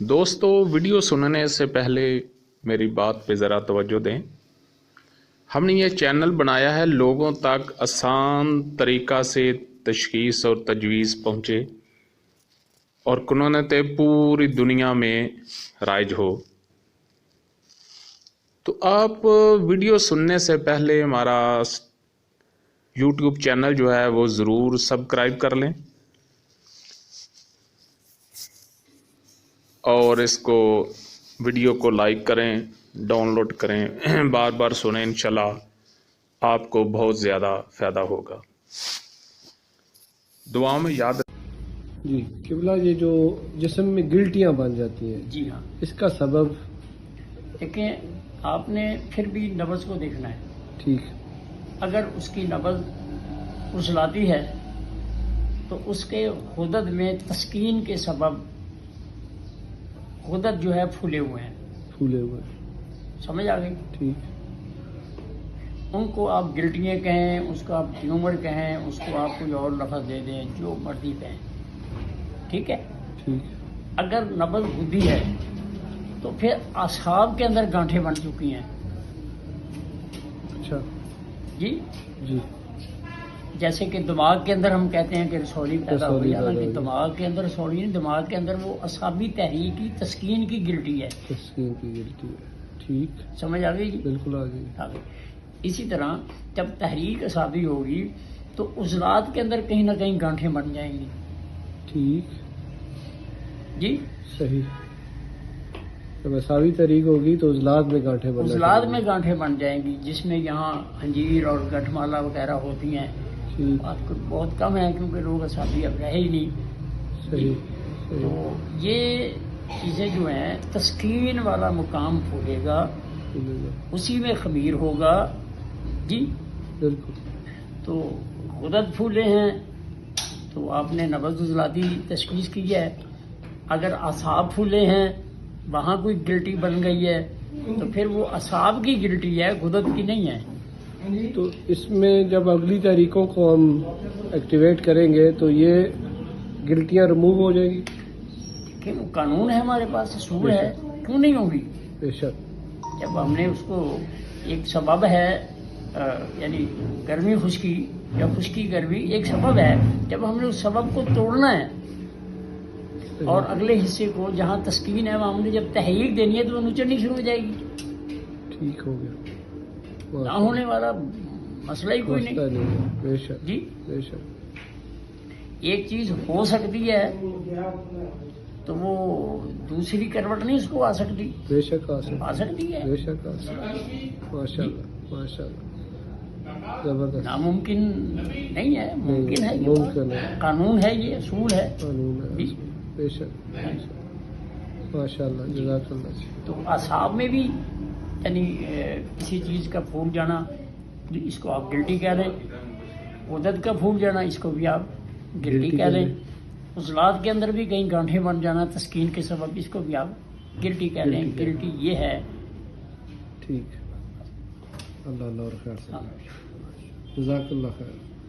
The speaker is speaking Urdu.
دوستو ویڈیو سننے سے پہلے میری بات پہ ذرا توجہ دیں۔ ہم نے یہ چینل بنایا ہے لوگوں تک آسان طریقہ سے تشخیص اور تجویز پہنچے اور کنونت پوری دنیا میں رائج ہو۔ تو آپ ویڈیو سننے سے پہلے ہمارا یوٹیوب چینل جو ہے وہ ضرور سبسکرائب کر لیں اور اس کو ویڈیو کو لائک کریں، ڈاؤن لوڈ کریں، بار بار سنیں، انشاءاللہ آپ کو بہت زیادہ فائدہ ہوگا۔ دعا میں یاد جی قبلہ، یہ جو جسم میں گلٹیاں بن جاتی ہیں، جی ہاں، اس کا سبب؟ دیکھیں آپ نے پھر بھی نبض کو دیکھنا ہے۔ ٹھیک، اگر اس کی نبض اچھلاتی ہے تو اس کے غدد میں تسکین کے سبب غدد جو ہے پھولے ہوئے ہیں، پھولے ہوئے، سمجھ آ گئی؟ ٹھیک، ان کو آپ گلٹیاں کہیں، اس کو آپ ٹیومر کہیں، اس کو آپ کوئی اور لفظ دے دیں، جو مرضی کہیں، ٹھیک ہے۔ ٹھیک، اگر نبض گدی ہے تو پھر اعصاب کے اندر گانٹھیں بن چکی ہیں۔ اچھا، جی، جی، جیسے کہ دماغ کے اندر ہم کہتے ہیں کہ رسولی پیدا ہوئی، رسولی پیدا حالانکہ ہوئی، دماغ کے اندر رسولی نہیں، دماغ کے اندر وہ اعصابی تحریکی تسکین کی گلٹی ہے۔ تسکین کی گلٹی ہے، ٹھیک، سمجھ آ گئی جی؟ بالکل آ گئی۔ آ گئی۔ اسی طرح جب تحریک اعصابی ہوگی تو عضلات کے اندر کہیں نہ کہیں گانٹھیں بن جائیں گی۔ ٹھیک، جی، صحیح، جب مساوی طریق ہوگی تو عضلات میں گانٹھیں بننا عضلات میں گانٹھیں بن جائیں گی، جس میں یہاں ہنجیر اور گٹھ مالا وغیرہ ہوتی ہیں۔ ٹھیک، آج کل بہت کم ہے کیونکہ لوگ اعصابی اب رہے ہی نہیں۔ صحیح، تو صحیح، یہ چیزیں جو ہیں، تسکین والا مقام پھولے گا، اسی میں خمیر ہوگا۔ جی، بالکل، تو غدد پھولے ہیں تو آپ نے نبض عضلاتی تشخیص کی ہے۔ اگر اعصاب پھولے ہیں، وہاں کوئی گلٹی بن گئی ہے تو پھر وہ اعصاب کی گلٹی ہے، غدد کی نہیں ہے۔ تو اس میں جب اگلی طریقوں کو ہم ایکٹیویٹ کریں گے تو یہ گلٹیاں ریموو ہو جائیں گی؟ کہ وہ قانون ہے ہمارے پاس، اصول ہے، کیوں نہیں ہوگی؟ بے شک، جب ہم نے اس کو ایک سبب ہے، یعنی گرمی خشکی یا خشکی گرمی ایک سبب ہے، جب ہم نے اس سبب کو توڑنا ہے اور اگلے حصے کو جہاں تسکین ہے وہاں ہم نے جب تحریک دینی ہے تو وہ نچڑنی شروع ہو جائے گی۔ ٹھیک ہو گیا، نہ ہونے والا مسئلہ ہی کوئی مسئلہ نہیں۔ نہیں ہے، بے شک، جی، بے شک، ایک چیز ہو سکتی ہے تو وہ دوسری کروٹ نہیں اس کو آ سکتی، بے شک آ سکتی ہے۔ بے شک آ سکتی، ماشاء اللہ، ماشاء اللہ، زبردست، ناممکن نہیں ہے، ممکن ہے، یہ ممکن ہے، قانون ہے، یہ اصول ہے۔ قانون ہے، جی، بے شک، بے شک، ماشاء اللہ، جزاک اللہ۔ تو اعصاب میں بھی یعنی کسی چیز کا پھول جانا، اس کو آپ گلٹی کہہ لیں، غدد کا پھول جانا، اس کو بھی آپ گلٹی کہہ لیں، عضلات کے اندر بھی کہیں گانٹھیں بن جانا تسکین کے سبب، اس کو بھی آپ گلٹی کہہ لیں۔ گلٹی یہ ہے۔ ٹھیک، اللہ اور خیر سے، جزاک اللہ خیر۔